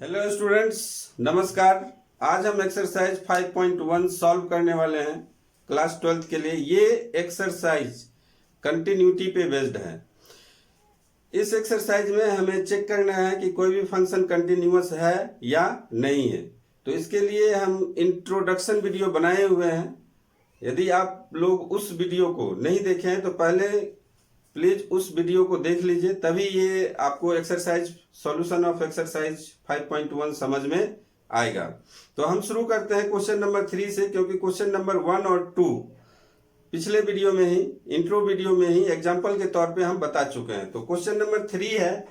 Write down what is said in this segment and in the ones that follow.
Hello students, नमस्कार। आज हम एक्सरसाइज 5.1 सॉल्व करने वाले हैं क्लास 12th के लिए। ये एक्सरसाइज कंटिन्यूटी पे बेस्ड है। इस एक्सरसाइज में हमें चेक करना है कि कोई भी फंक्शन कंटिन्यूअस है या नहीं है। तो इसके लिए हम इंट्रोडक्शन वीडियो बनाए हुए हैं। यदि आप लोग उस वीडियो को नहीं देखे हैं तो पहले प्लीज उस वीडियो को देख लीजिए, तभी ये आपको एक्सरसाइज सॉल्यूशन ऑफ एक्सरसाइज 5.1 समझ में आएगा। तो हम शुरू करते हैं क्वेश्चन नंबर 3 से, क्योंकि क्वेश्चन नंबर 1 और 2 पिछले वीडियो में ही, इंट्रो वीडियो में ही एग्जाम्पल के तौर पे हम बता चुके हैं। तो क्वेश्चन नंबर 3 है,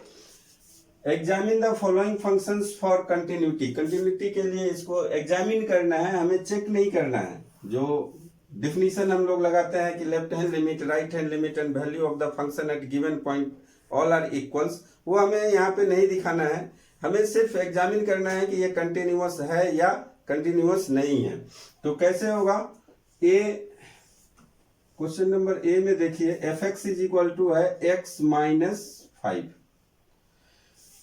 examine the following functions for continuity. Continuity के लिए इसको एग्जामिन करना है, हमें चेक नहीं करना है। जो डिफिनीशन हम लोग लगाते हैं कि left hand limit, right hand limit and value of the function at given point all are equals, वो हमें यहाँ पे नहीं दिखाना है। हमें सिर्फ एग्जामिन करना है कि ये कंटिन्यूअस है या कंटिन्यूअस नहीं है। तो कैसे होगा? क्वेश्चन नंबर ए में देखिए, f x is equal to है एक्स माइनस 5।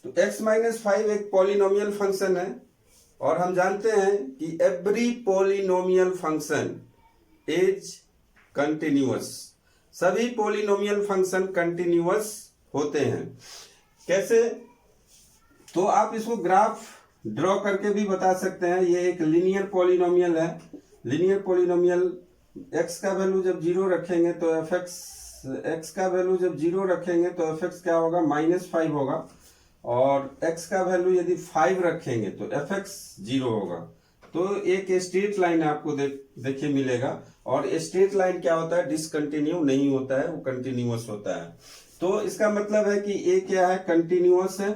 तो x माइनस 5 एक पॉलिनोमियल फंक्शन है, और हम जानते हैं कि every polynomial function is continuous. सभी पॉलिनोमियल फंक्शन कंटिन्यूअस होते हैं। कैसे? तो आप इसको ग्राफ ड्रॉ करके भी बता सकते हैं। ये एक लीनियर पॉलिनोमियल है। लीनियर पॉलिनोमियल x का वैल्यू जब 0 रखेंगे तो एफ x का वैल्यू जब 0 रखेंगे तो एफ x क्या होगा? -5 होगा। और x का वैल्यू यदि 5 रखेंगे तो एफ x 0 होगा। तो एक स्ट्रेट लाइन आपको देखिए मिलेगा। और स्ट्रेट लाइन क्या होता है? डिसकंटिन्यू नहीं होता है, वो कंटिन्यूअस होता है। तो इसका मतलब है कि ए क्या है? कंटिन्यूअस है।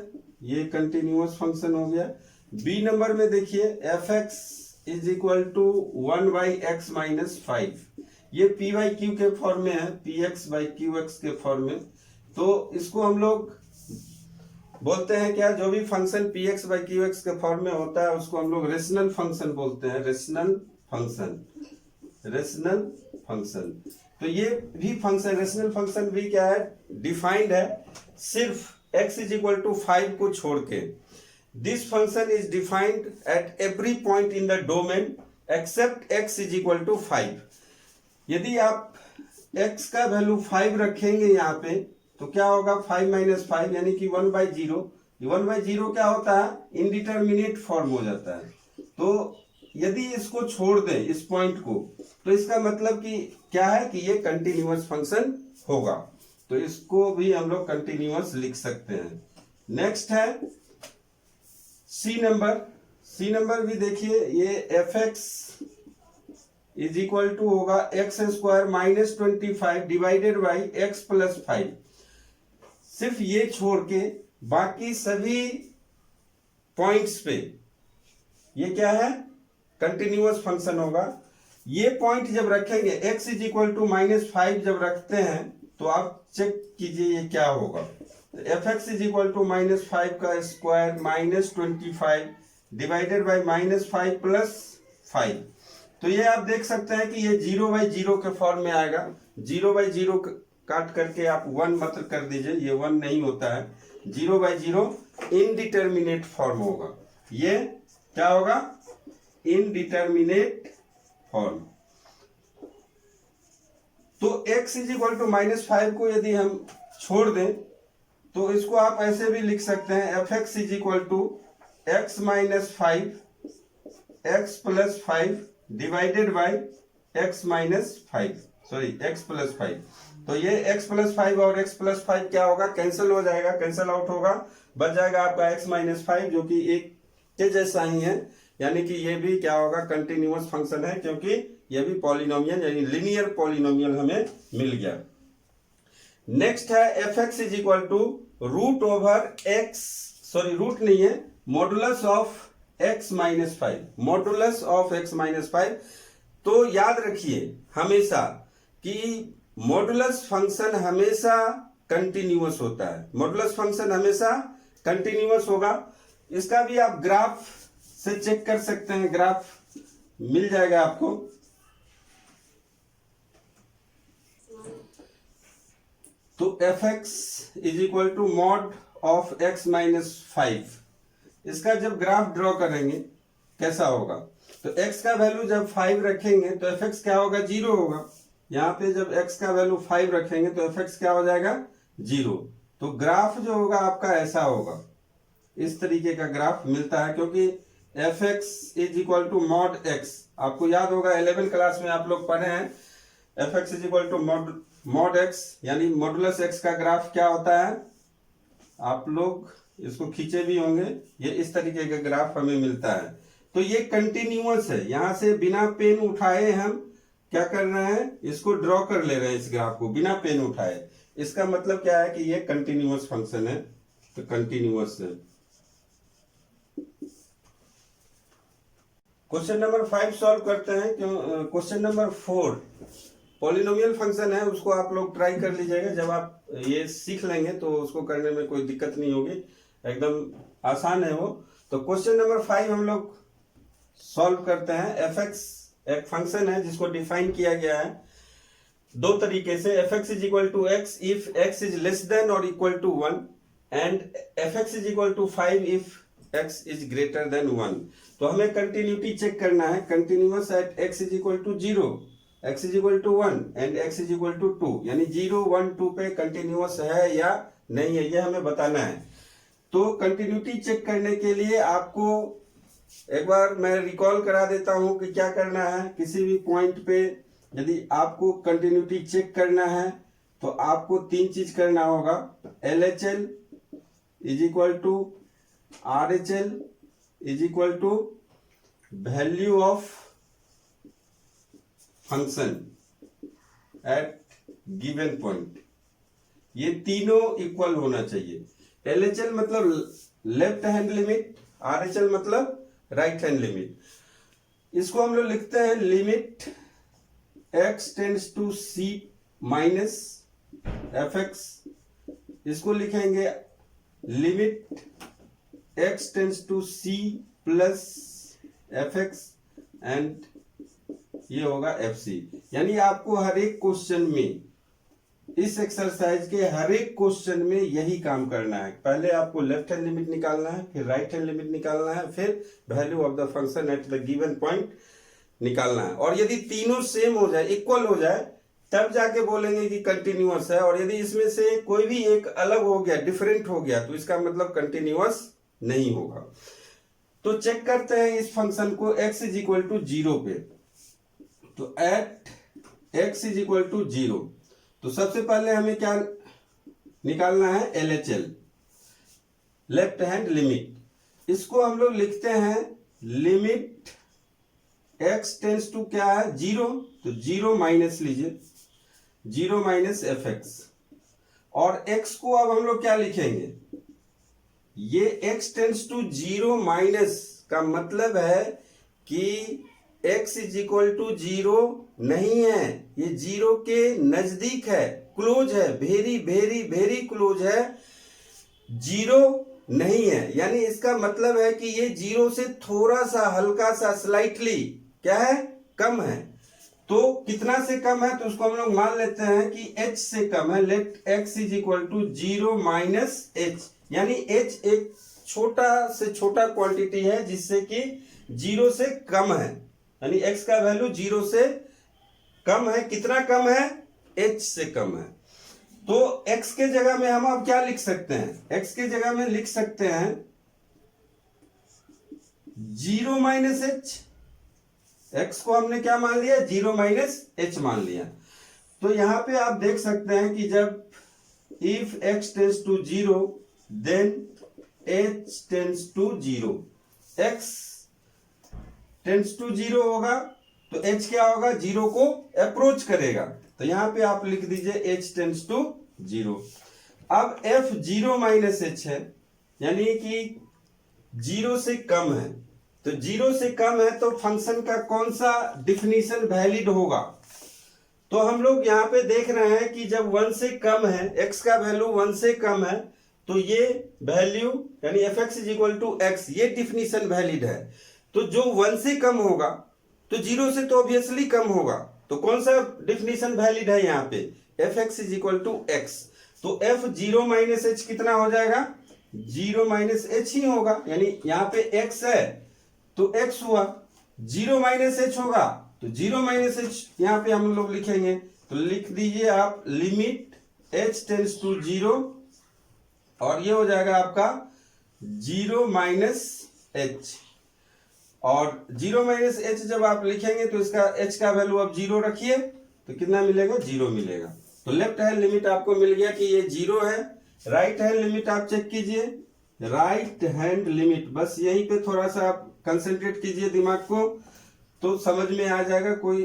ये कंटिन्यूअस फंक्शन हो गया। बी नंबर में देखिए, f x is equal to 1/x minus 5। ये पी बाई क्यू के फॉर्म में है, p x by q x के फॉर्म में। तो इसको हम लोग बोलते हैं क्या? जो भी function P x by q x के फॉर्म में होता है उसको हम लोग रेशनल फंक्शन बोलते हैं। Rational function, rational function. तो ये भी फंक्शन, रेशनल फंक्शन भी क्या है? डिफाइंड है सिर्फ x इज इक्वल टू 5 को छोड़ के। This function is defined at every point in the domain except x is equal to 5। यदि आप x का वैल्यू 5 रखेंगे यहाँ पे तो क्या होगा? 5 माइनस 5 यानी कि 1/0। 1/0 क्या होता है? इनडिटर्मिनेट फॉर्म हो जाता है। तो यदि इसको छोड़ दें, इस पॉइंट को, तो इसका मतलब कि क्या है कि ये कंटिन्यूअस फंक्शन होगा। तो इसको भी हम लोग कंटिन्यूअस लिख सकते हैं। नेक्स्ट है सी नंबर। सी नंबर भी देखिए, ये f x is equal to होगा x square minus 25 divided by x plus 5। सिर्फ ये छोड़ के बाकी सभी पॉइंट्स पे ये क्या है? कंटिन्यूअस फंक्शन होगा। ये पॉइंट जब रखेंगे, x इज इक्वल टू -5 जब रखते हैं तो आप चेक कीजिए ये क्या होगा। तो f x is equal to -5 का स्क्वायर -25 डिवाइडेड बाई -5 प्लस 5। तो ये आप देख सकते हैं कि ये 0/0 के फॉर्म में आएगा। 0/0 काट करके आप 1 मत कर दीजिए, ये 1 नहीं होता है। 0/0 इनडिटर्मिनेट फॉर्म होगा। ये क्या होगा? Indeterminate form. तो x इज इक्वल टू -5 को यदि हम छोड़ दें तो इसको आप ऐसे भी लिख सकते हैं, f x is equal to x minus 5 x plus 5 divided by x minus 5, sorry x plus 5। तो ये x प्लस 5 और x प्लस 5 क्या होगा? कैंसिल हो जाएगा, कैंसिल आउट होगा। बच जाएगा आपका x माइनस 5, जो कि एक के जैसा ही है। यानी कि ये भी क्या होगा? कंटिन्यूअस फंक्शन है, क्योंकि ये भी पॉलिनोमियल यानी लिनियर पॉलिनोमियल हमें मिल गया। नेक्स्ट है f x is equal to root over x, sorry root नहीं है, modulus of x minus 5, modulus of x minus 5। तो याद रखिए हमेशा कि मॉडुलस फंक्शन हमेशा कंटिन्यूअस होता है। मॉडुलस फंक्शन हमेशा कंटिन्यूअस होगा। इसका भी आप ग्राफ से चेक कर सकते हैं, ग्राफ मिल जाएगा आपको। तो f x is equal to mod of x minus 5। इसका जब ग्राफ ड्रॉ करेंगे कैसा होगा, तो x का वैल्यू जब 5 रखेंगे तो fx क्या होगा, 0 होगा। यहाँ पे जब x का वैल्यू 5 रखेंगे तो fx क्या हो जाएगा, 0। तो ग्राफ जो होगा आपका ऐसा होगा, इस तरीके का ग्राफ मिलता है, क्योंकि fx is equal to mod x। आपको याद होगा 11 क्लास में आप लोग पढ़े हैं, fx is equal to mod x, यानी मॉडुलस x का ग्राफ क्या होता है, आप लोग इसको खींचे भी होंगे। ये इस तरीके का ग्राफ हमें मिलता है। तो ये कंटिन्यूअस है, यहां से बिना पेन उठाए हम क्या कर रहे हैं, इसको ड्रॉ कर ले रहे हैं इस ग्राफ को बिना पेन उठाए। इसका मतलब क्या है कि ये कंटिन्यूअस फंक्शन है, तो कंटिन्यूअस है। क्वेश्चन नंबर 5 सॉल्व करते हैं। क्वेश्चन नंबर 4 पॉलिनोमियल फंक्शन है, उसको आप लोग ट्राई कर लीजिएगा। जब आप ये सीख लेंगे तो उसको करने में कोई दिक्कत नहीं होगी, एकदम आसान है वो। तो क्वेश्चन नंबर 5 हम लोग सॉल्व करते हैं। fx एक फंक्शन है जिसको डिफाइन किया गया है दो तरीके से, fx is equal to x if x is less than और equal to 1 and fx is equal to 5 if x is greater than 1। तो हमें कंटिन्यूटी चेक करना है, continuous at x is equal to 0, x is equal to 1 and x is equal to 2, यानी 0 1 2 पे continuous है या नहीं है, ये हमें बताना है। तो कंटिन्यूटी चेक करने के लिए आपको एक बार मैं रिकॉल करा देता हूं कि क्या करना है। किसी भी पॉइंट पे यदि आपको कंटिन्यूटी चेक करना है तो आपको 3 चीज करना होगा। LHL is equal to RHL is equal to value of function at given point, ये तीनों इक्वल होना चाहिए। LHL मतलब लेफ्ट हैंड लिमिट, RHL मतलब राइट हैंड लिमिट। इसको हम लोग लिखते हैं limit x tends to c minus fx, इसको लिखेंगे limit x tends to c plus fx and ये होगा fc। यानी आपको हर एक क्वेश्चन में, इस एक्सरसाइज के हर एक क्वेश्चन में यही काम करना है। पहले आपको लेफ्ट हैंड लिमिट निकालना है, फिर राइट हैंड लिमिट निकालना है, फिर value of the function at the given point निकालना है। और यदि तीनों सेम हो जाए, इक्वल हो जाए, तब जाके बोलेंगे कि कंटिन्यूअस है। और यदि इसमें से कोई भी एक अलग हो गया, डिफरेंट हो गया, तो इसका मतलब कंटिन्यूअस नहीं होगा। तो चेक करते हैं इस फंक्शन को x इज इक्वल टू 0 पे। तो at x is equal to 0, तो सबसे पहले हमें क्या निकालना है, LHL लेफ्ट हैंड लिमिट। इसको हम लोग लिखते हैं लिमिट x टेंड्स टू क्या है, 0, तो 0 माइनस लीजिए, 0 माइनस fx। और x को अब हम लोग क्या लिखेंगे, ये x टेंड्स टू 0 माइनस का मतलब है कि x इज इक्वल टू 0 नहीं है, ये 0 के नजदीक है, क्लोज है, वेरी वेरी वेरी क्लोज है, 0 नहीं है। यानी इसका मतलब है कि ये 0 से थोड़ा सा, हल्का सा, स्लाइटली क्या है, कम है। तो कितना से कम है, तो उसको हम लोग मान लेते हैं कि h से कम है। Let x is equal to 0 minus h, यानी h एक छोटा से छोटा क्वांटिटी है जिससे कि 0 से कम है, यानी x का वैल्यू 0 से कम है। कितना कम है, h से कम है। तो x के जगह में हम अब क्या लिख सकते हैं, x के जगह में लिख सकते हैं 0 माइनस h। x को हमने क्या मान लिया, 0 माइनस h मान लिया। तो यहां पे आप देख सकते हैं कि जब if x tends to 0 then h tends to 0, x tends to 0 होगा तो h क्या होगा, 0 को अप्रोच करेगा। तो यहां पे आप लिख दीजिए h टेंड्स टू 0। अब f 0 माइनस h है, यानी कि 0 से कम है। तो 0 से कम है तो फंक्शन का कौन सा डिफिनीशन वैलिड होगा। तो हम लोग यहाँ पे देख रहे हैं कि जब 1 से कम है, x का वैल्यू 1 से कम है, तो ये वैल्यू यानी fx is equal to x, ये डिफिनीशन वैलिड है। तो जो 1 से कम होगा तो 0 से तो ऑब्वियसली कम होगा। तो कौन सा डिफिनीशन वैलिड है यहाँ पे, fx is equal to x। तो f 0 माइनस h कितना हो जाएगा, जीरो माइनस एच ही होगा, यानी यहाँ पे एक्स है तो एक्स हुआ, जीरो माइनस एच होगा तो जीरो माइनस एच यहाँ पे हम लोग लिखेंगे। तो लिख दीजिए आप limit h tends to zero, और ये हो जाएगा आपका जीरो माइनस एच। और जीरो माइनस एच जब आप लिखेंगे तो इसका एच का वैल्यू आप जीरो रखिए तो कितना मिलेगा, जीरो मिलेगा। तो लेफ्ट हैंड लिमिट आपको मिल गया कि ये जीरो है। राइट हैंड लिमिट आप चेक कीजिए, राइट हैंड लिमिट, बस यहीं पे थोड़ा सा आप कंसंट्रेट कीजिए दिमाग को तो समझ में आ जाएगा, कोई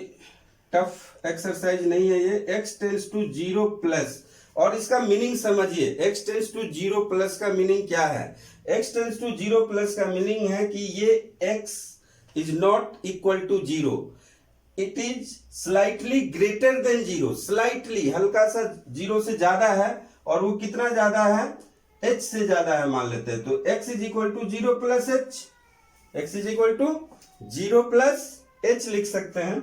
टफ एक्सरसाइज नहीं है ये। x tends to zero plus, और इसका मीनिंग समझिए, x tends to zero plus का मीनिंग क्या है। x tends to zero plus का मीनिंग है कि ये x is not equal to zero, it is slightly greater than zero. Slightly, हल्का सा जीरो से ज्यादा है, और वो कितना ज्यादा है, h से ज्यादा है मान लेते हैं। तो x is equal to zero plus h, x is equal to zero plus h लिख सकते हैं।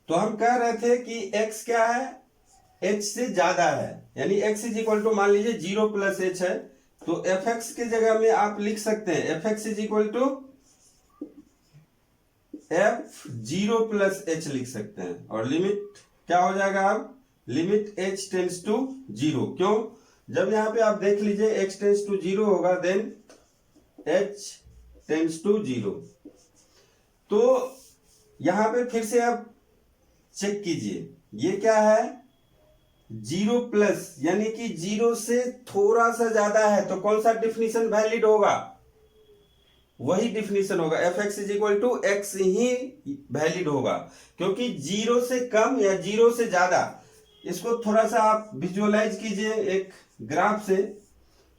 तो हम कह रहे थे कि x क्या है, h से ज्यादा है, यानी x इज इक्वल टू मान लीजिए जीरो प्लस एच है, तो fx के जगह में आप लिख सकते हैं fx is equal to f zero plus h लिख सकते हैं। और लिमिट क्या हो जाएगा, अब limit h tends to zero. क्यों, जब यहां पे आप देख लीजिए x टेंस टू जीरो होगा then h tends to zero. तो यहां पे फिर से आप चेक कीजिए, ये क्या है, जीरो प्लस, यानी कि जीरो से थोड़ा सा ज्यादा है, तो कौन सा डिफिनीशन वैलिड होगा, वही डिफिनीशन होगा, f x is equal to x ही वैलिड होगा। क्योंकि जीरो से कम या जीरो से ज्यादा, इसको थोड़ा सा आप विजुअलाइज कीजिए एक ग्राफ से।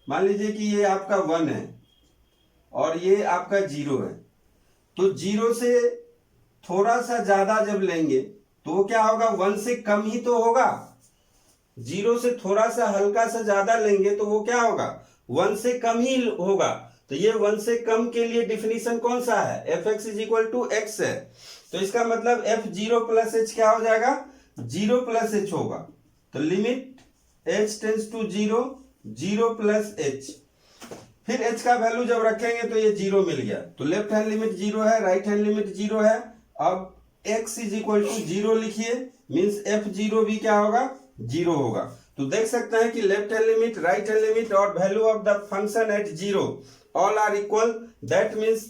मान लीजिए कि ये आपका 1 है और ये आपका जीरो है, तो जीरो से थोड़ा सा ज्यादा जब लेंगे तो वो क्या होगा, 1 से कम ही तो होगा। जीरो से थोड़ा सा हल्का सा ज्यादा लेंगे तो वो क्या होगा, 1 से कम ही होगा। तो ये 1 से कम के लिए डिफिनीशन कौन सा है, f x is equal to x है। तो इसका मतलब एफ जीरो प्लस एच क्या हो जाएगा, जीरो प्लस एच होगा। तो limit h tends to zero, zero plus h, फिर एच का वैल्यू जब रखेंगे तो ये जीरो मिल गया। तो लेफ्ट हैंड लिमिट जीरो है, राइट हैंड लिमिट जीरो है। अब x is equal to zero लिखिए, मीन्स एफ जीरो भी क्या होगा, जीरो होगा। तो देख सकते हैं कि left hand limit, right hand limit और value of the function at zero all are equal. That means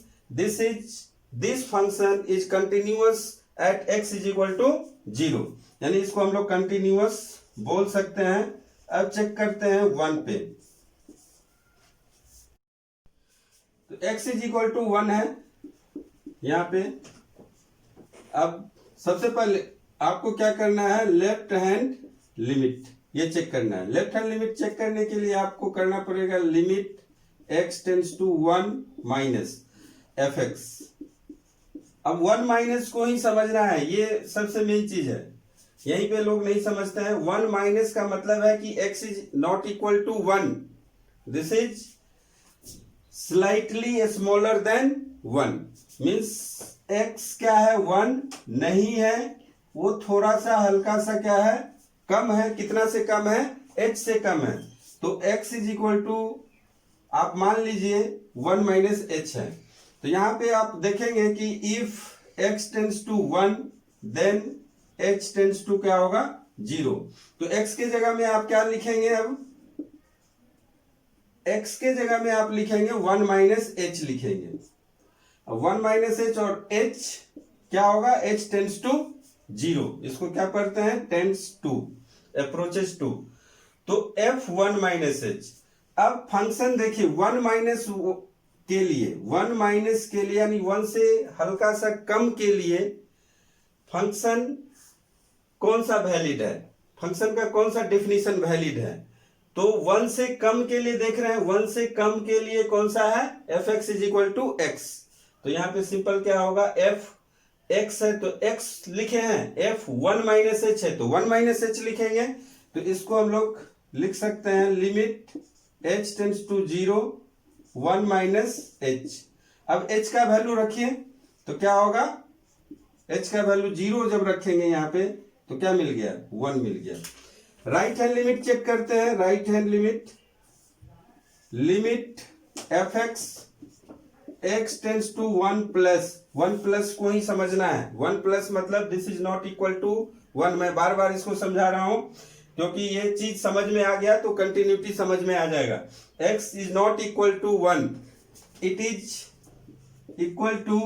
this function is continuous at x is equal to zero, यानी इसको हम लोग कंटिन्यूअस बोल सकते हैं। अब चेक करते हैं 1 पे, तो x इज इक्वल टू 1 है यहां पे। अब सबसे पहले आपको क्या करना है, लेफ्ट हैंड लिमिट ये चेक करना है। लेफ्ट हैंड लिमिट चेक करने के लिए आपको करना पड़ेगा limit x tends to 1 minus f x. अब 1 माइनस को ही समझना है, ये सबसे मेन चीज है, यहीं पे लोग नहीं समझते हैं। 1 माइनस का मतलब है कि x is not equal to 1, this is slightly smaller than 1, means x क्या है, 1 नहीं है, वो थोड़ा सा हल्का सा क्या है, कम है। कितना से कम है, h से कम है। तो x इज इक्वल टू आप मान लीजिए 1 माइनस एच है। तो यहां पे आप देखेंगे कि if x tends to 1 then h tends to क्या होगा, जीरो। तो x के जगह में आप क्या लिखेंगे, अब x के जगह में आप लिखेंगे 1 माइनस एच लिखेंगे। 1 माइनस एच और h क्या होगा, h टेंस टू जीरो, इसको क्या पढ़ते हैं, टेंस टू, अप्रोचेस टू। तो f 1 माइनस एच। अब फंक्शन देखिए 1 माइनस के लिए, 1 माइनस के लिए यानी 1 से हल्का सा कम के लिए फंक्शन कौन सा वैलिड है, फंक्शन का कौन सा डेफिनेशन वैलिड है। तो 1 से कम के लिए देख रहे हैं, 1 से कम के लिए कौन सा है, f x is equal to x. तो यहां पे सिंपल क्या होगा, एफ एक्स है तो एक्स लिखे हैं, एफ 1 माइनस एच है तो 1 माइनस एच लिखेंगे। तो इसको हम लोग लिख सकते हैं limit h tends to zero 1 minus h. अब एच का वैल्यू रखिए तो क्या होगा, एच का वैल्यू जीरो जब रखेंगे यहां पे तो क्या मिल गया, 1 मिल गया। राइट हैंड लिमिट चेक करते हैं, right hand limit limit f x tends to 1 plus को ही समझना है। 1 प्लस मतलब this is not equal to 1। मैं बार बार इसको समझा रहा हूं क्योंकि ये चीज समझ में आ गया तो कंटिन्यूटी समझ में आ जाएगा। x is not equal to 1, it is equal to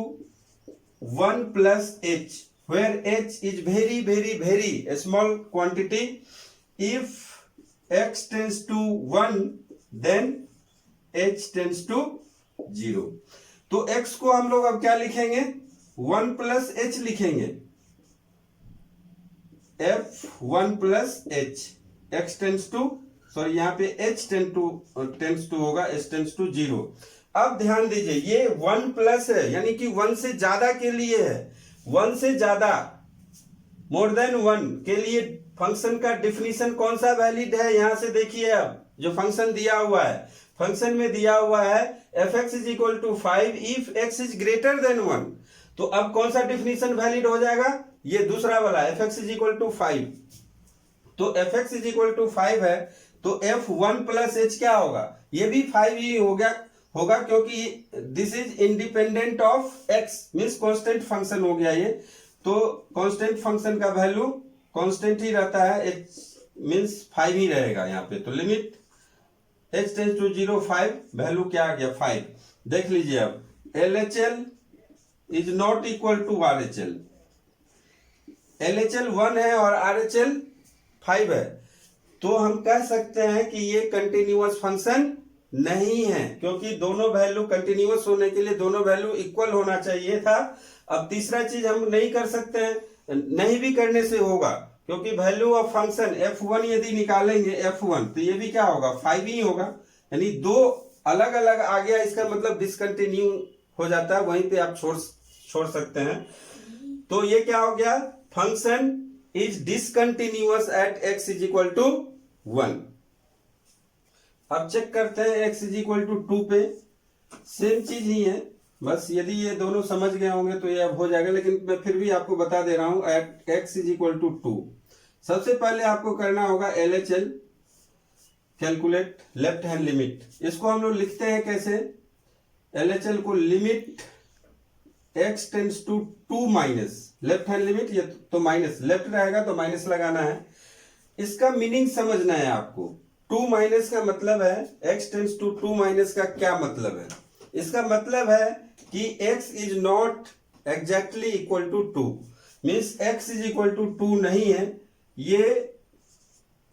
1 plus h, where h is very very very a small quantity. If x tends to 1 then h tends to 0। तो x को हम लोग अब क्या लिखेंगे, 1 प्लस h लिखेंगे, f1 plus h, x tends to sorry यहाँ पे h टेंस टू होगा, h टेंस टू 0। अब ध्यान दीजिए ये 1 प्लस है यानी कि 1 से ज्यादा के लिए है। 1 से ज्यादा मोर देन 1 के लिए फंक्शन का डिफिनीशन कौन सा वैलिड है, यहां से देखिए। अब जो फंक्शन दिया हुआ है, फंक्शन में दिया हुआ है f x is equal to 5 if x is greater than 1। तो अब कौन सा डिफिनीशन वैलिड हो जाएगा, ये दूसरा वाला f x is equal to 5। तो f x is equal to 5 है तो एफ 1 प्लस एच क्या होगा, ये भी 5 ही होगा क्योंकि this is independent of x, means constant function हो गया ये। तो कांस्टेंट फंक्शन का वैल्यू कांस्टेंट ही रहता है, एच मीन्स 5 ही रहेगा यहाँ पे। तो limit h tends to 0 5, value क्या आ गया 5। देख लीजिए अब LHL is not equal to RHL। LHL 1 है और RHL 5 है, तो हम कह सकते हैं कि ये कंटिन्यूअस फंक्शन नहीं है क्योंकि दोनों वैल्यू कंटिन्यूअस होने के लिए दोनों वैल्यू इक्वल होना चाहिए था। अब तीसरा चीज हम नहीं कर सकते हैं, नहीं भी करने से होगा क्योंकि वैल्यू ऑफ फंक्शन f1 यदि निकालेंगे f1 तो ये भी क्या होगा 5 ही होगा, यानी दो अलग अलग आ गया, इसका मतलब डिसकंटिन्यू हो जाता है, वहीं पे आप छोड़ सकते हैं। तो ये क्या हो गया, function is discontinuous at x is equal to 1। अब चेक करते हैं x इज इक्वल टू 2 पे, सेम चीज ही है, बस यदि ये दोनों समझ गए होंगे तो ये अब हो जाएगा, लेकिन मैं फिर भी आपको बता दे रहा हूं at x is equal to 2। सबसे पहले आपको करना होगा LHL calculate left hand limit. इसको हम लोग लिखते हैं कैसे, LHL को limit x tends to 2 minus left hand limit, ये तो माइनस लेफ्ट रहेगा तो माइनस लगाना है। इसका मीनिंग समझना है आपको, 2 माइनस का मतलब है x टेंस टू 2 माइनस का क्या मतलब है, इसका मतलब है कि x is not exactly equal to 2, means x is equal to 2 नहीं है, ये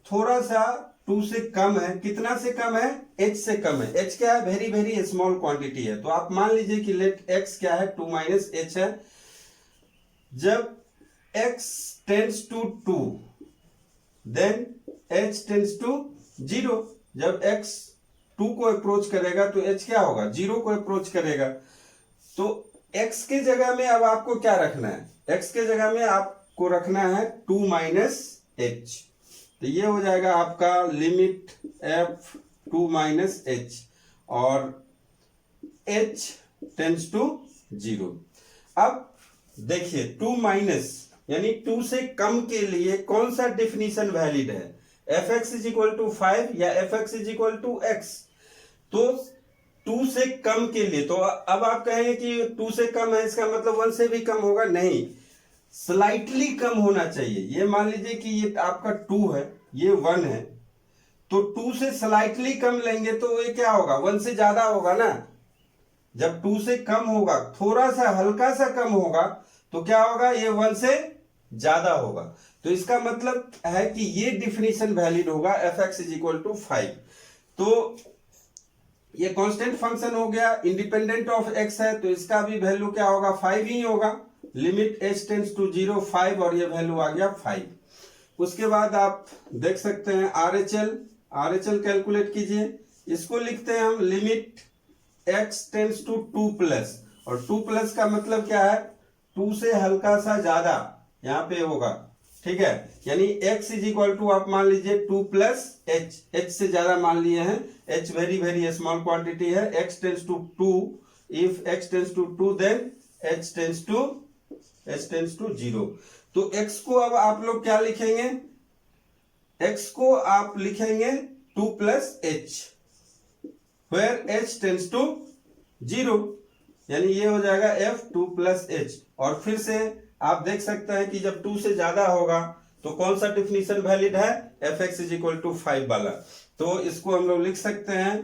थोड़ा सा 2 से कम है। कितना से कम है, h से कम है। h क्या है, वेरी वेरी स्मॉल क्वांटिटी है। तो आप मान लीजिए कि लेट x क्या है 2 माइनस h है। जब x tends to 2 then h tends to 0। जब x 2 को अप्रोच करेगा तो h क्या होगा, 0 को अप्रोच करेगा। तो x के जगह में अब आपको क्या रखना है, x के जगह में आपको रखना है 2 माइनस h। तो ये हो जाएगा आपका लिमिट f 2 माइनस h और h टेंस टू 0। अब देखिए 2 माइनस यानी 2 से कम के लिए कौन सा डिफिनीशन वैलिड है, f x is equal to 5 या f x is equal to x. तो 2 से कम के लिए, तो अब आप कहेंगे कि 2 से कम है इसका मतलब 1 से भी कम होगा, नहीं, स्लाइटली कम होना चाहिए। ये मान लीजिए कि ये आपका 2 है, ये 1 है, तो 2 से स्लाइटली कम लेंगे तो ये क्या होगा, 1 से ज्यादा होगा ना। जब 2 से कम होगा, थोड़ा सा हल्का सा कम होगा तो क्या होगा, ये 1 से ज्यादा होगा। तो इसका मतलब है कि ये डिफिनीशन वैलिड होगा, f x is equal to 5। तो ये कांस्टेंट फंक्शन हो गया, इंडिपेंडेंट ऑफ एक्स है, तो इसका भी वैल्यू क्या होगा, 5 ही होगा। लिमिट h टेंस टू 0 5 और ये वैल्यू आ गया 5। उसके बाद आप देख सकते हैं RHL कैलकुलेट कीजिए। इसको लिखते हैं हम limit x tends to 2 plus, और 2 प्लस का मतलब क्या है, 2 से हल्का सा ज्यादा यहाँ पे होगा, ठीक है। यानी x इज इक्वल टू आप मान लीजिए 2 प्लस h से ज्यादा मान लिए हैं, h very very small quantity है। x tends to 2, if x tends to 2 then h tends to 0। तो x को अब आप लोग क्या लिखेंगे, x को आप लिखेंगे 2 plus h, where h tends to 0, यानी ये हो जाएगा f2 प्लस h। और फिर से आप देख सकते हैं कि जब 2 से ज्यादा होगा तो कौन सा डिफिनीशन वैलिड है, fx इज इक्वल टू 5 वाला। तो इसको हम लोग लिख सकते हैं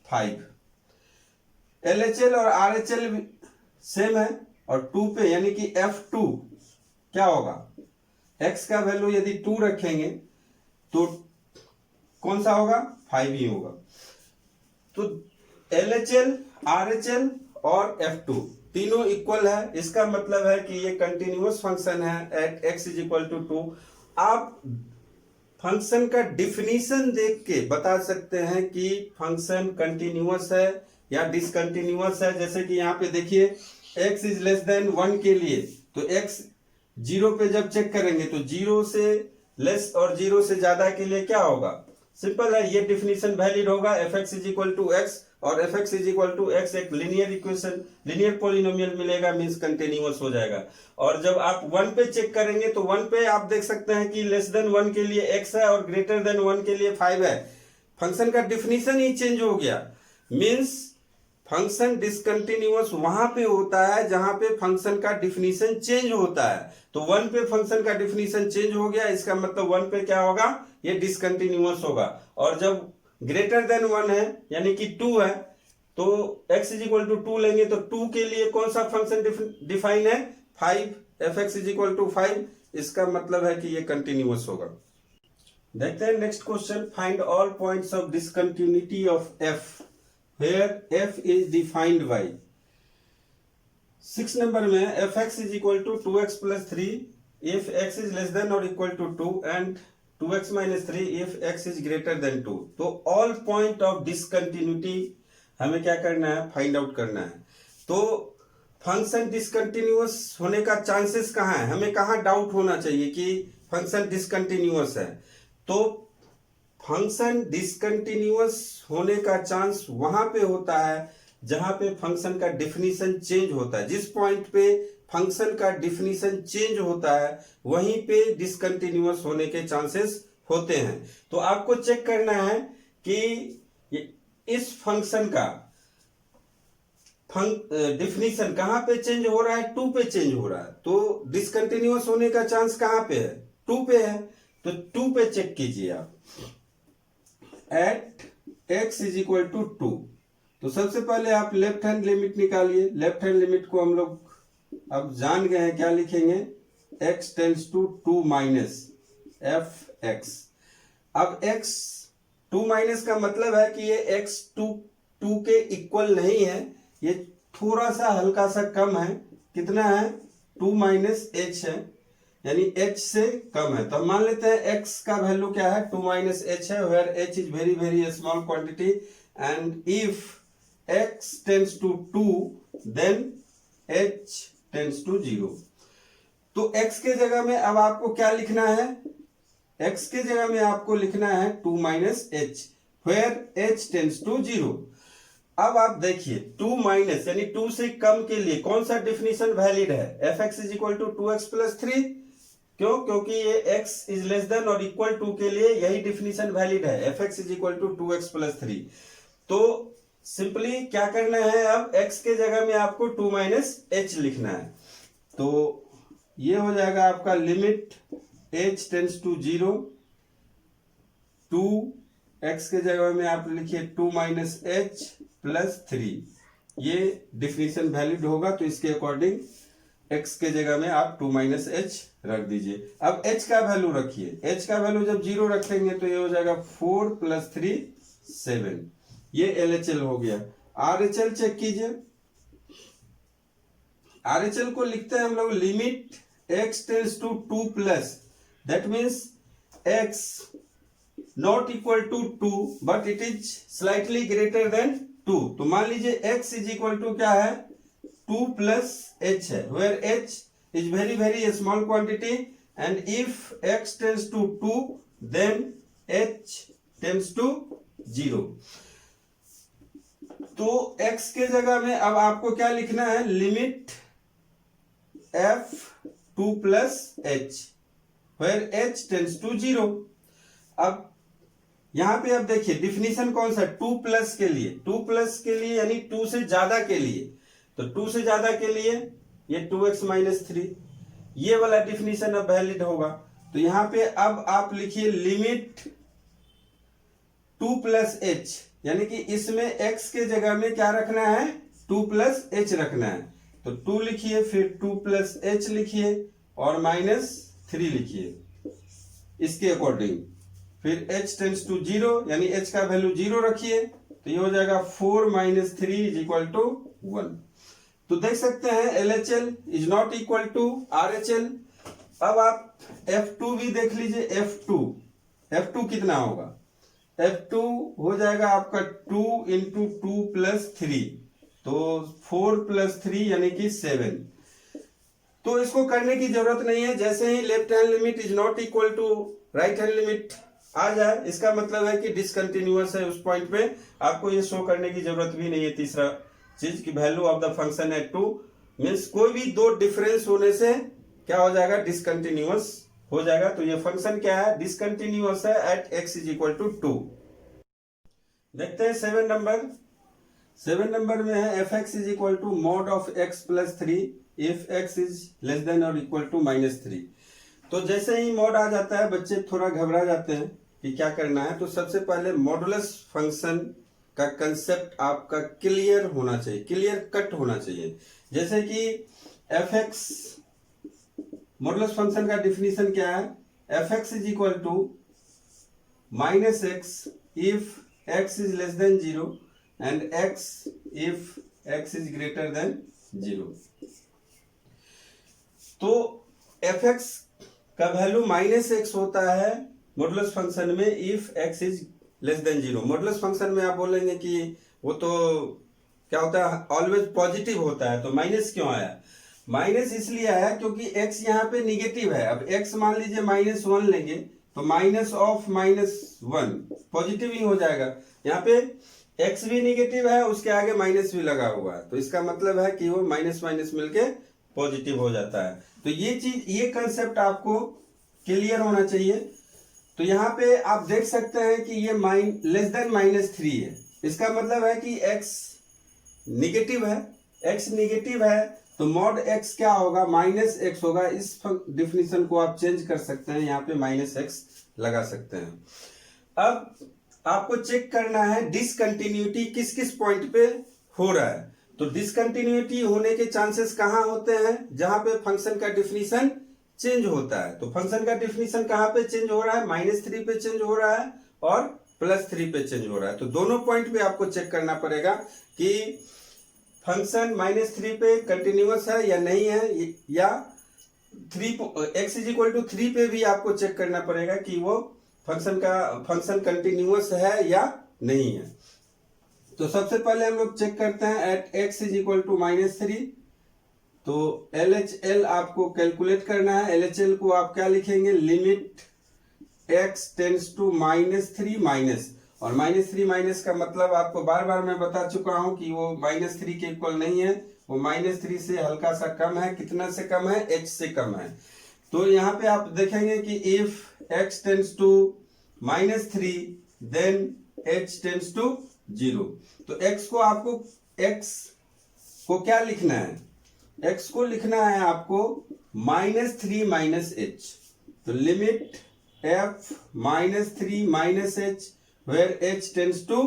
5। LHL और RHL सेम है और 2 पे यानी कि f2 क्या होगा, x का वैल्यू यदि 2 रखेंगे तो कौन सा होगा, 5 ही होगा। तो LHL, RHL और F2 तीनों इक्वल है, इसका मतलब है कि ये कंटिन्यूअस फंक्शन है at x is equal to 2। आप फंक्शन का डिफिनीशन देख के बता सकते हैं कि फंक्शन कंटिन्यूअस है या डिसकंटिन्यूअस है। जैसे कि यहाँ पे देखिए x इज लेस देन 1 के लिए तो x 0 पे जब चेक करेंगे तो 0 से लेस और 0 से ज्यादा के लिए क्या होगा, सिंपल है, ये डिफिनीशन वैलिड होगा। fx is equal to x और fx is equal to x एक लीनियर इक्वेशन, लीनियर पॉलिनोमियल मिलेगा, मींस कंटिन्यूअस हो जाएगा। और जब आप 1 पे चेक करेंगे तो 1 पे आप देख सकते हैं कि लेस देन 1 के लिए x है और ग्रेटर देन 1 के लिए 5 है। फंक्शन का डिफिनीशन ही चेंज हो गया, मींस फंक्शन डिसकंटिन्यूअस वहां पे होता है जहां पे फंक्शन का डिफिनीशन चेंज होता है। तो 1 पे फंक्शन का डिफिनीशन चेंज हो गया, इसका मतलब 1 पे क्या होगा, ये डिसकंटिन्यूअस होगा। और जब ग्रेटर देन 1 है यानी कि 2 है तो x इज इक्वल टू 2 लेंगे तो 2 के लिए कौन सा फंक्शन डिफाइन है, 5, fx इज इक्वल टू 5, इसका मतलब है कि ये कंटिन्यूअस होगा। देखते हैं next question, find all points of discontinuity of f where f is defined by 6 number में fx is equal to 2x plus 3 if x is less than or equal to 2 and 2x minus 3 if x is greater than 2। तो all point of discontinuity हमें क्या करना है, find out करना है। तो function discontinuous होने का चांसेस कहाँ है, हमें कहाँ डाउट होना चाहिए कि फंक्शन डिसकंटिन्यूअस है। तो फंक्शन डिसकंटिन्यूअस होने का चांस वहां पे होता है जहां पे फंक्शन का डिफिनीशन चेंज होता है। जिस पॉइंट पे फंक्शन का डिफिनीशन चेंज होता है वहीं पे डिसकंटिन्यूअस होने के चांसेस होते हैं। तो आपको चेक करना है कि इस फंक्शन का डिफिनीशन कहां पे चेंज हो रहा है, 2 पे चेंज हो रहा है। तो डिसकंटिन्यूअस होने का चांस कहां पे है, 2 पे है। तो 2 पे चेक कीजिए आप at x is equal to 2। तो सबसे पहले आप लेफ्ट हैंड लिमिट निकालिए। लेफ्ट हैंड लिमिट को हम लोग अब जान गए हैं, क्या लिखेंगे, x tends to 2 minus fx। अब x 2 माइनस का मतलब है कि ये x 2 के इक्वल नहीं है, ये थोड़ा सा हल्का सा कम है। कितना है, 2 माइनस h है, यानी h से कम है। तो हम मान लेते हैं x का वैल्यू क्या है, 2 माइनस h है, where h is very very small quantity and if x tends to 2 then h tends to 0। तो x के जगह में अब आपको क्या लिखना है, x के जगह में आपको लिखना है 2 minus h where h tends to 0। अब आप देखिए 2 माइनस यानी 2 से कम के लिए कौन सा डिफिनीशन वैलिड है, fx is equal to 2x plus 3। क्यों, क्योंकि ये x इज लेस देन और इक्वल टू के लिए यही डिफिनीशन वैलिड है, fx is equal to 2x plus 3। तो सिंपली क्या करना है, अब x के जगह में आपको 2 माइनस h लिखना है। तो ये हो जाएगा आपका limit h tends to 0, 2 x के जगह में आप लिखिए 2 माइनस h प्लस 3, ये डिफिनीशन वैलिड होगा। तो इसके अकॉर्डिंग x के जगह में आप 2 माइनस h रख दीजिए। अब h का वैल्यू रखिए, h का वैल्यू जब 0 रखेंगे तो ये हो जाएगा 4 प्लस 3 7, ये LHL हो गया। RHL चेक कीजिए, RHL को लिखते हैं हम लोग limit x tends to 2 plus, that means x not equal to 2 but it is slightly greater than 2। तो मान लीजिए x इज इक्वल टू क्या है, 2 प्लस h है, where h is very very small quantity and if x tends to 2 then h tends to 0। तो x के जगह में अब आपको क्या लिखना है, limit f 2 plus h where h tends to 0। अब यहाँ पे अब देखिए डिफिनीशन कौन सा, 2 प्लस के लिए, 2 प्लस के लिए यानी 2 से ज्यादा के लिए, तो 2 से ज्यादा के लिए ये 2x माइनस 3, ये वाला डिफिनीशन अब वैलिड होगा। तो यहाँ पे अब आप लिखिए लिमिट 2 प्लस एच, यानी कि इसमें x के जगह में क्या रखना है, 2 प्लस एच रखना है। तो 2 लिखिए, फिर 2 प्लस एच लिखिए और माइनस 3 लिखिए इसके अकॉर्डिंग, फिर h टेंड्स टू 0 यानी h का वैल्यू 0 रखिए, तो ये हो जाएगा 4 माइनस 3 इज इक्वल टू 1। तो देख सकते हैं LHL is not equal to RHL। अब आप F2 भी देख लीजिए, F2 कितना होगा, F2 हो जाएगा आपका 2 इंटू 2 प्लस 3, तो 4 प्लस 3 यानी कि 7। तो इसको करने की जरूरत नहीं है, जैसे ही left hand limit is not equal to right hand limit आ जाए, इसका मतलब है कि डिसकंटिन्यूअस है, उस पॉइंट पे आपको ये शो करने की जरूरत भी नहीं है। तीसरा चीज की वैल्यू ऑफ द फंक्शन है 2, मीन्स कोई भी दो डिफरेंस होने से क्या हो जाएगा, डिसकंटिन्यूअस हो जाएगा। तो ये फंक्शन क्या है, डिसकंटिन्यूअस है at x is equal to 2। देखते हैं 7 नंबर में है f(x) is equal to mod of x plus 3 if x is less than और इक्वल टू माइनस 3। तो जैसे ही मॉड आ जाता है बच्चे थोड़ा घबरा जाते हैं कि क्या करना है। तो सबसे पहले मॉडुलस फंक्शन का कंसेप्ट आपका क्लियर होना चाहिए, क्लियर कट होना चाहिए। जैसे कि f(x) मॉडुलस फंक्शन का डिफिनीशन क्या है, f(x) is equal to minus x if x is less than 0 and x if x is greater than 0। तो f(x) का वैल्यू माइनस x होता है मॉडुलस फंक्शन में if x is less than 0। Modulus function में आप बोलेंगे कि वो तो क्या होता है, ऑलवेज पॉजिटिव होता है, तो माइनस क्यों आया। माइनस इसलिए आया क्योंकि x यहाँ पे निगेटिव है। अब x मान लीजिए -1 लेंगे तो माइनस ऑफ -1 पॉजिटिव ही हो जाएगा। यहाँ पे x भी निगेटिव है, उसके आगे माइनस भी लगा हुआ है, तो इसका मतलब है कि वो माइनस माइनस मिलके पॉजिटिव हो जाता है। तो ये चीज, ये कंसेप्ट आपको क्लियर होना चाहिए। तो यहाँ पे आप देख सकते हैं कि ये लेस देन -3 है, इसका मतलब है कि x निगेटिव है, x निगेटिव है तो मॉड x क्या होगा, -x होगा। इस डिफिनीशन को आप चेंज कर सकते हैं, यहाँ पे -x लगा सकते हैं। अब आपको चेक करना है डिसकंटिन्यूटी किस किस पॉइंट पे हो रहा है। तो डिसकंटिन्यूटी होने के चांसेस कहां होते हैं, जहां पे फंक्शन का डिफिनीशन चेंज होता है। तो फंक्शन का डिफिनीशन कहां पे चेंज हो रहा है, -3 पे चेंज हो रहा है और +3 पे चेंज हो रहा है। तो दोनों पॉइंट पे आपको चेक करना पड़ेगा कि फंक्शन -3 पे कंटिन्यूअस है या नहीं है, या x इज इक्वल टू 3 पे भी आपको चेक करना पड़ेगा कि वो फंक्शन कंटिन्यूअस है या नहीं है। तो सबसे पहले हम लोग चेक करते हैं at x is equal to -3। तो LHL आपको कैलकुलेट करना है। LHL को आप क्या लिखेंगे, limit x tends to -3 minus, और -3 माइनस का मतलब आपको बार बार मैं बता चुका हूं कि वो -3 के इक्वल नहीं है, वो -3 से हल्का सा कम है। कितना से कम है, h से कम है। तो यहाँ पे आप देखेंगे कि if x tends to -3 then h tends to 0। तो x को आपको, x को क्या लिखना है, x को लिखना है आपको -3 माइनस h। तो limit f -3 minus h where h tends to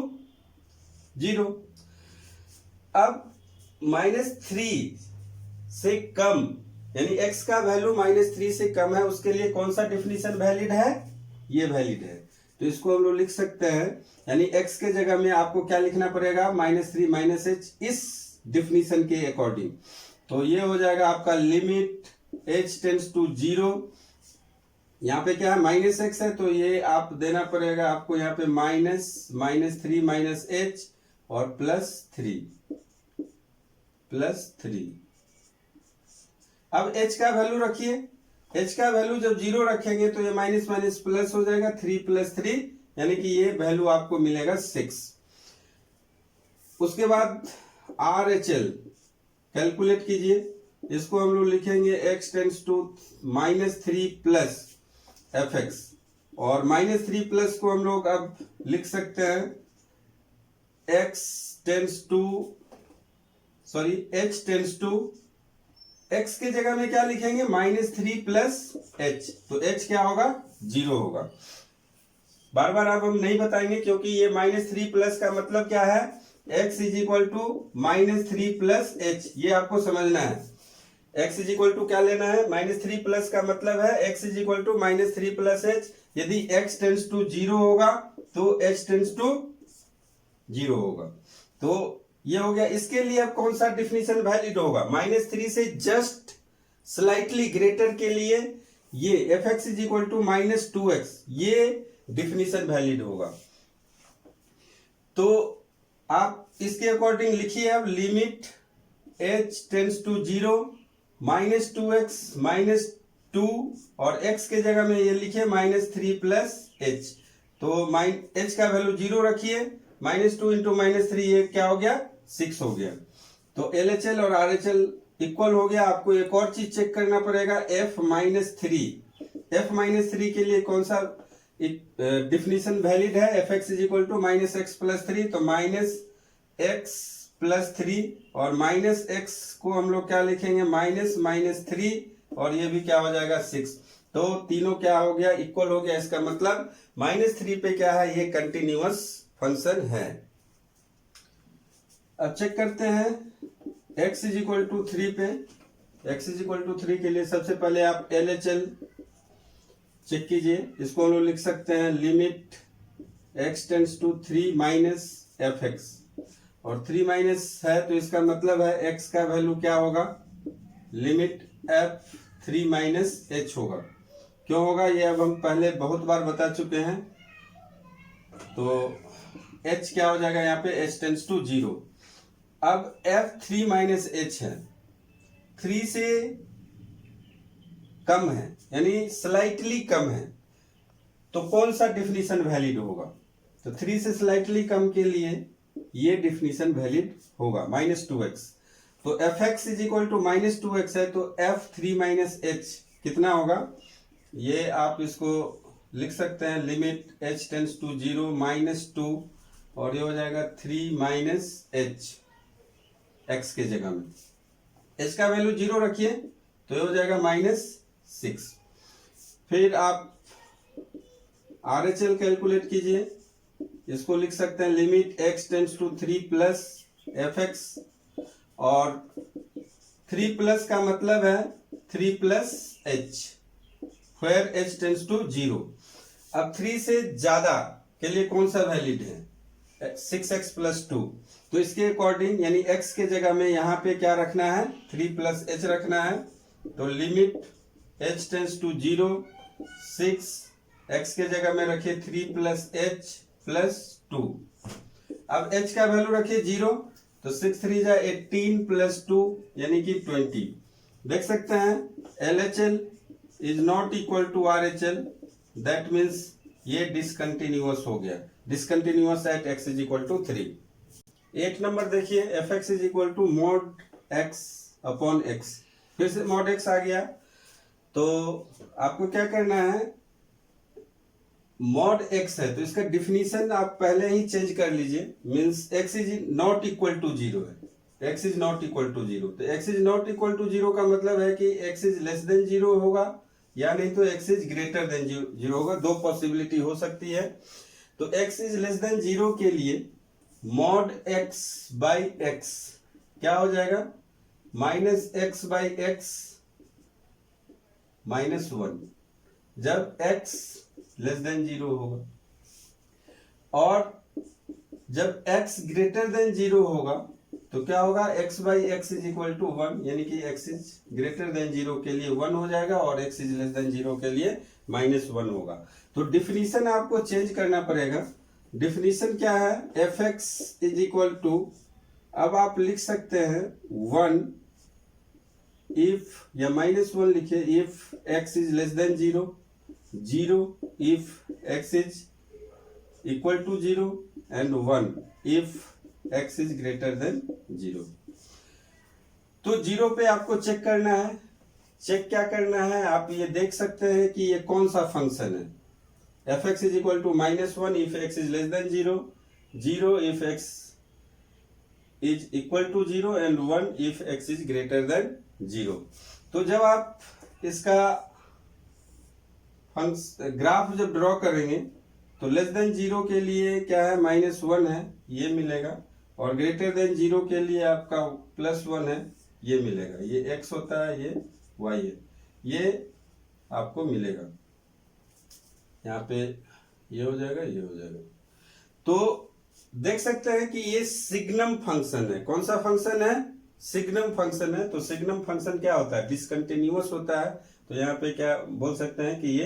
0। अब -3 से कम यानी x का वैल्यू -3 से कम है, उसके लिए कौन सा डिफिनीशन वैलिड है, ये वैलिड है। तो इसको हम लोग लिख सकते हैं, यानी x के जगह में आपको क्या लिखना पड़ेगा, -3 माइनस h इस डिफिनीशन के अकॉर्डिंग। तो ये हो जाएगा आपका लिमिट h टेंड्स टू 0। यहाँ पे क्या है, -x है, तो ये आप देना पड़ेगा आपको यहाँ पे -3 माइनस h और +3। अब h का वैल्यू रखिए, h का वैल्यू जब 0 रखेंगे तो ये माइनस माइनस प्लस हो जाएगा, 3 + 3 यानी कि ये वैल्यू आपको मिलेगा 6। उसके बाद RHL कैलकुलेट कीजिए, इसको हम लोग लिखेंगे x tends to -3 plus fx। और -3 प्लस को हम लोग अब लिख सकते हैं h टेंस टू x के जगह में क्या लिखेंगे -3 प्लस h, तो h क्या होगा 0 होगा। बार बार आप हम नहीं बताएंगे क्योंकि ये -3 प्लस का मतलब क्या है x is equal to -3 plus h, ये आपको समझना है। x इज इक्वल टू क्या लेना है -3 प्लस का मतलब है x is equal to -3 plus h। यदि x टेंस टू 0 होगा तो h टेंस टू 0 होगा। तो ये हो गया। इसके लिए अब कौन सा डिफिनीशन वैलिड होगा -3 से जस्ट स्लाइटली ग्रेटर के लिए ये fx is equal to -2x, ये डिफिनीशन वैलिड होगा। तो आप इसके अकॉर्डिंग लिखिए अब limit h tends to 0 -2x -2 और x के जगह में ये लिखिए -3 प्लस h। तो h का वैल्यू 0 रखिए, -2 इंटू -3 ये क्या हो गया 6 हो गया। तो LHL और RHL इक्वल हो गया। आपको एक और चीज चेक करना पड़ेगा f-3 के लिए कौन सा डिफिनीशन वैलिड है। fx is equal to -x plus 3, तो -x प्लस 3 और -x को हम लोग क्या लिखेंगे -3 और ये भी क्या हो जाएगा 6। तो तीनों क्या हो गया इक्वल हो गया। इसका मतलब -3 पे क्या है ये कंटिन्यूअस फंक्शन है। अब चेक करते हैं x इज इक्वल टू 3 पे। x इज इक्वल टू 3 के लिए सबसे पहले आप LHL चेक कीजिए। इसको हम लोग लिख सकते हैं limit x tends to 3 minus fx, और 3 माइनस है तो इसका मतलब है x का वैल्यू क्या होगा लिमिट f 3 माइनस h होगा। क्यों होगा ये अब हम पहले बहुत बार बता चुके हैं। तो h क्या हो जाएगा यहाँ पे h टेंस टू 0। अब f 3 माइनस h है, 3 से कम है यानी स्लाइटली कम है, तो कौन सा डिफिनीशन वैलिड होगा। तो 3 से स्लाइटली कम के लिए ये डिफिनीशन वैलिड होगा -2x। तो fx is equal to -2x है, तो f 3 माइनस h कितना होगा ये आप इसको लिख सकते हैं लिमिट h टेंस टू 0 -2 और ये हो जाएगा 3 माइनस h x के जगह में। h का वैल्यू 0 रखिए तो ये हो जाएगा -6। फिर आप RHL कैलकुलेट कीजिए। इसको लिख सकते हैं limit x tends to 3 plus fx, और 3 प्लस का मतलब है 3 plus h where h tends to 0। अब 3 से ज्यादा के लिए कौन सा वैलिड है 6x प्लस 2। तो इसके अकॉर्डिंग यानी x के जगह में यहाँ पे क्या रखना है 3 प्लस h रखना है। तो limit h tends to 0 6, x के जगह में रखिए 3 प्लस h प्लस 2। अब h का वैल्यू रखिए 0, तो 6 3 जा 18 प्लस 2 यानी कि 20। देख सकते हैं LHL is not equal to RHL, that means ये डिसकंटिन्यूअस हो गया, discontinuous at x is equal to 3। 8 number देखिए fx is equal to mod x upon x। फिर से mod x आ गया, तो आपको क्या करना है mod x है तो इसका डिफिनीशन आप पहले ही चेंज कर लीजिए। Means x is not equal to 0 है, x is not equal to 0। तो x is not equal to 0 का मतलब है कि x इज लेस देन 0 होगा या नहीं तो x इज ग्रेटर देन 0 होगा। दो पॉसिबिलिटी हो सकती है। तो x इज लेस देन 0 के लिए mod x बाई x क्या हो जाएगा -x बाई x -1 जब x लेस देन 0 होगा, और जब x ग्रेटर देन 0 होगा तो क्या होगा x by x is equal to 1, यानी कि x इज ग्रेटर देन 0 के लिए 1 हो जाएगा और x इज लेस देन 0 के लिए -1 होगा। तो डिफिनीशन आपको चेंज करना पड़ेगा। डिफिनीशन क्या है fx इज इक्वल टू, अब आप लिख सकते हैं 1 इफ या -1 लिखिए if x is less than 0, 0 if x is equal to 0 and 1 if x is greater than 0। तो 0 पे आपको चेक करना है। चेक क्या करना है आप ये देख सकते हैं कि ये कौन सा फंक्शन है। F x is equal to -1 if x is less than 0, 0 if x is equal to 0 and 1 if x is greater than 0। तो जब आप इसका ग्राफ जब ड्रॉ करेंगे तो लेस देन 0 के लिए क्या है, -1 है, ये मिलेगा, और ग्रेटर देन 0 के लिए आपका +1 है, ये मिलेगा। ये x होता है, ये y है, ये आपको मिलेगा। यहाँ पे ये हो जाएगा, ये हो जाएगा। तो देख सकते हैं कि ये सिग्नम फंक्शन है। कौन सा फंक्शन है? सिग्नम फंक्शन है। तो सिग्नम फंक्शन क्या होता है? डिसकंटिन्यूअस होता है। तो यहाँ पे क्या बोल सकते हैं कि ये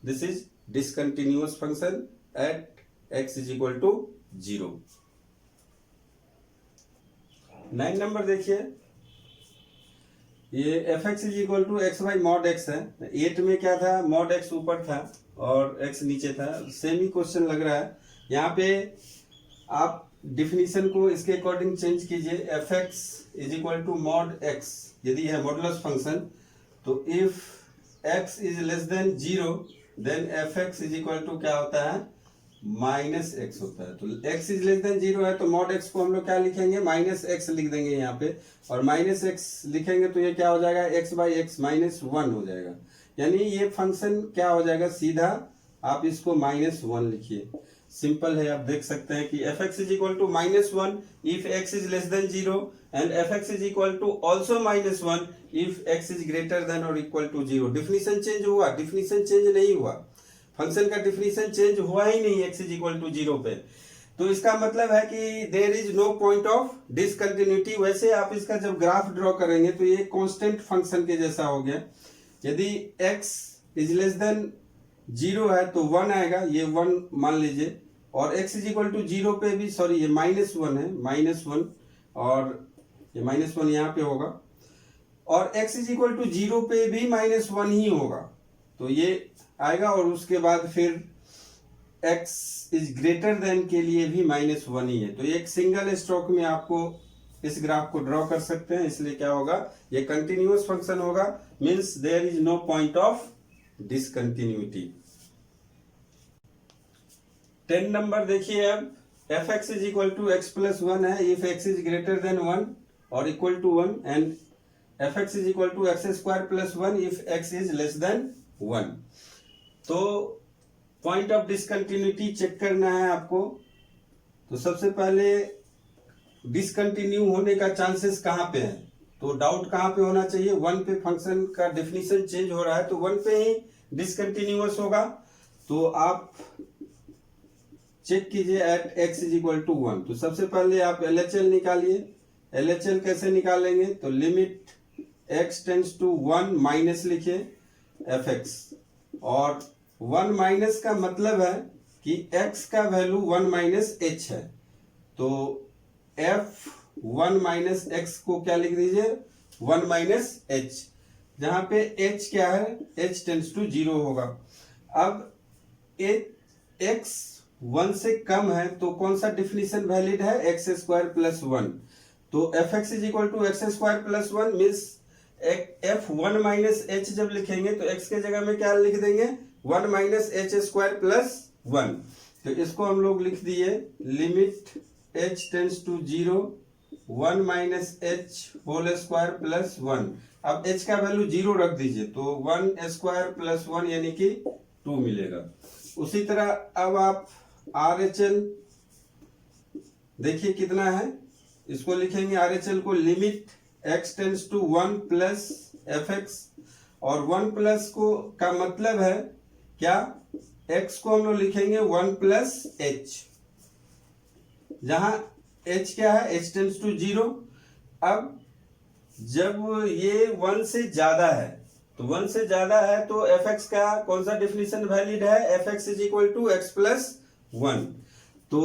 this is discontinuous function at x is equal to 0। 9 number देखिए, ये f x is equal to x by mod x है। 8 में क्या था, मॉड एक्स ऊपर था और x नीचे था। सेम ही क्वेश्चन लग रहा है। यहाँ पे आप डिफिनीशन को इसके अकॉर्डिंग चेंज कीजिए। F x is equal to mod x यदि है मॉडुलस फंक्शन, तो if x is less than 0 then f x is equal to क्या होता है, -x होता है। तो x इज लेस देन 0 है तो मॉड x को हम लोग क्या लिखेंगे, -x लिख देंगे यहाँ पे, और -x लिखेंगे तो ये क्या हो जाएगा, x बाई एक्स -1 हो जाएगा। यानी ये फंक्शन क्या हो जाएगा, सीधा आप इसको -1 लिखिए। सिंपल है, आप देख सकते हैं कि f x is equal to -1 if x is less than 0 and f x is equal to also -1 if x is greater than और इक्वल टू 0। डिफिनीशन चेंज हुआ? डिफिनीशन चेंज नहीं हुआ। फंक्शन का डिफिनीशन चेंज हुआ ही नहीं x is equal to 0 पे। तो इसका मतलब है कि there is no point of discontinuity. वैसे आप इसका जब ग्राफ ड्रॉ करेंगे तो ये कांस्टेंट फंक्शन के जैसा हो गया। यदि x इज लेस देन 0 है तो 1 आएगा, ये 1 मान लीजिए, और x इज इक्वल टू 0 पे भी, सॉरी ये -1 है, -1, और ये -1 यहाँ पे होगा, और x इज इक्वल टू 0 पे भी -1 ही होगा, तो ये आएगा। और उसके बाद फिर x इज ग्रेटर देन के लिए भी -1 ही है। तो एक सिंगल स्ट्रोक में आपको इस ग्राफ को ड्रॉ कर सकते हैं। इसलिए क्या होगा, ये कंटिन्यूअस फंक्शन होगा, means there is no point of discontinuity. 10 number देखिए, अब f x is equal to x plus 1 है if x is greater than 1 और equal to 1, and f x is equal to x square plus 1 if x is less than 1। तो point of discontinuity check करना है आपको। तो सबसे पहले discontinue होने का चांसेस कहां पे है, तो डाउट कहां पे होना चाहिए, 1 पे। फंक्शन का डेफिनेशन चेंज हो रहा है तो 1 पे ही डिसकंटिन्यूअस होगा। तो आप चेक कीजिए at x is equal to 1। तो सबसे पहले आप LHL निकालिए। LHL कैसे निकालेंगे, तो limit x tends to 1 minus लिखिए fx, और 1 माइनस का मतलब है कि x का वैल्यू 1 माइनस h है। तो f 1 माइनस x को क्या लिख दीजिए, 1 माइनस h, जहां पे h क्या है, h टेंड्स टू 0 होगा। अब x 1 से कम है तो कौन सा डिफिनीशन वैलिड है, एक्स स्क्वायर प्लस 1। तो f x is equal to x square plus 1 means f 1 minus h जब लिखेंगे तो एक्स के जगह में क्या लिख देंगे, 1 माइनस एच स्क्वायर प्लस 1। तो इसको हम लोग लिख दिए limit h tends to 0 1 minus h whole square plus 1। अब h का वैल्यू 0 रख दीजिए तो 1 स्क्वायर प्लस 1 यानी कि 2 मिलेगा। उसी तरह अब आप RHL देखिए कितना है, इसको लिखेंगे RHL को limit x tends to 1 plus fx, और 1 प्लस को का मतलब है क्या, x को हम लोग लिखेंगे 1 प्लस h, जहां h क्या है, h टेंड्स टू 0। अब जब ये 1 से ज्यादा है तो 1 से ज्यादा है तो fx का कौन सा डिफिनीशन वैलिड है, fx is equal to x plus 1। तो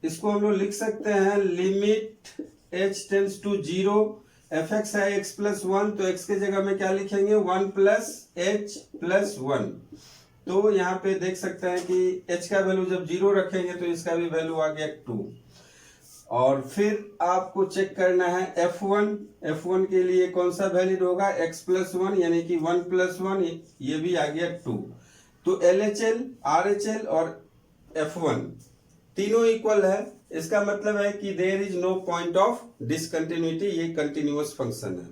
इसको हम लोग लिख सकते हैं limit h tends to 0, fx है x प्लस 1, तो x के जगह में क्या लिखेंगे, 1 प्लस h प्लस 1। तो यहाँ पे देख सकते हैं कि h का वैल्यू जब 0 रखेंगे तो इसका भी वैल्यू आ गया 2। और फिर आपको चेक करना है f1 के लिए कौन सा वैलिड होगा, x प्लस 1 यानी कि 1 प्लस 1, ये भी आ गया 2। तो LHL, RHL और F1 तीनों इक्वल है, इसका मतलब है कि there is no point of discontinuity, ये कंटिन्यूअस फंक्शन है।